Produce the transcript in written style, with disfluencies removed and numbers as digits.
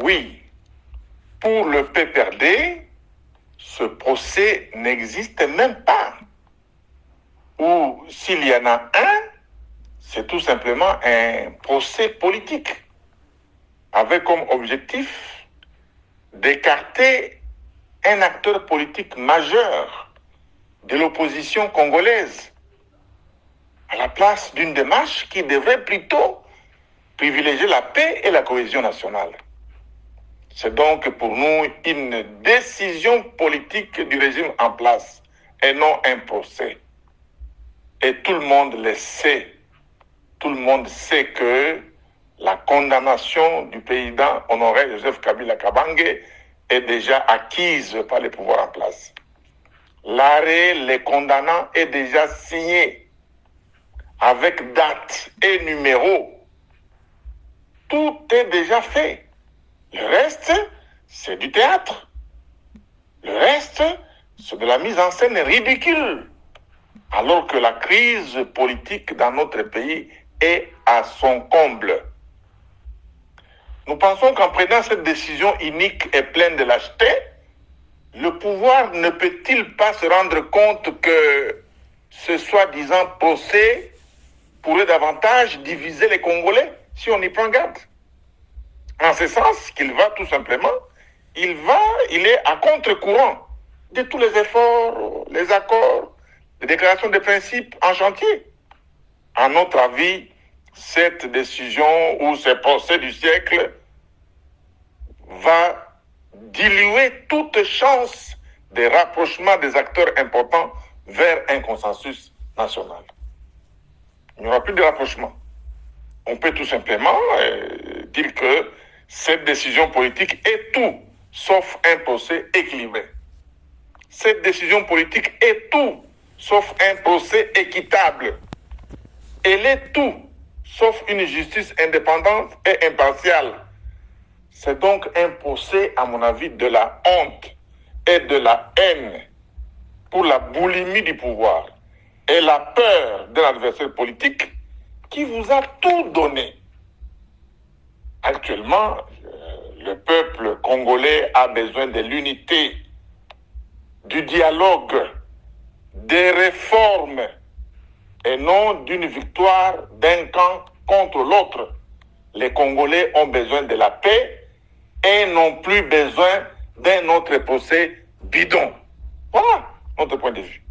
Oui, pour le PPRD, ce procès n'existe même pas. Ou s'il y en a un, c'est tout simplement un procès politique, avec comme objectif d'écarter un acteur politique majeur de l'opposition congolaise à la place d'une démarche qui devrait plutôt privilégier la paix et la cohésion nationale. C'est donc pour nous une décision politique du régime en place et non un procès. Et tout le monde le sait. Tout le monde sait que la condamnation du président Honoré Joseph Kabila Kabange est déjà acquise par les pouvoirs en place. L'arrêt les condamnant est déjà signé avec date et numéro. Tout est déjà fait. Le reste, c'est du théâtre. Le reste, c'est de la mise en scène ridicule. Alors que la crise politique dans notre pays est à son comble. Nous pensons qu'en prenant cette décision inique et pleine de lâcheté, le pouvoir ne peut-il pas se rendre compte que ce soi-disant procès pourrait davantage diviser les Congolais si on y prend garde? En ce sens qu'il va tout simplement, il est à contre-courant de tous les efforts, les accords, les déclarations de principes en chantier. À notre avis, cette décision ou ce procès du siècle va diluer toute chance de rapprochement des acteurs importants vers un consensus national. Il n'y aura plus de rapprochement. On peut tout simplement dire que cette décision politique est tout sauf un procès équilibré. Cette décision politique est tout sauf un procès équitable. Elle est tout sauf une justice indépendante et impartiale. C'est donc un procès, à mon avis, de la honte et de la haine pour la boulimie du pouvoir et la peur de l'adversaire politique qui vous a tout donné. Actuellement, le peuple congolais a besoin de l'unité, du dialogue, des réformes et non d'une victoire d'un camp contre l'autre. Les Congolais ont besoin de la paix et n'ont plus besoin d'un autre procès bidon. Voilà notre point de vue.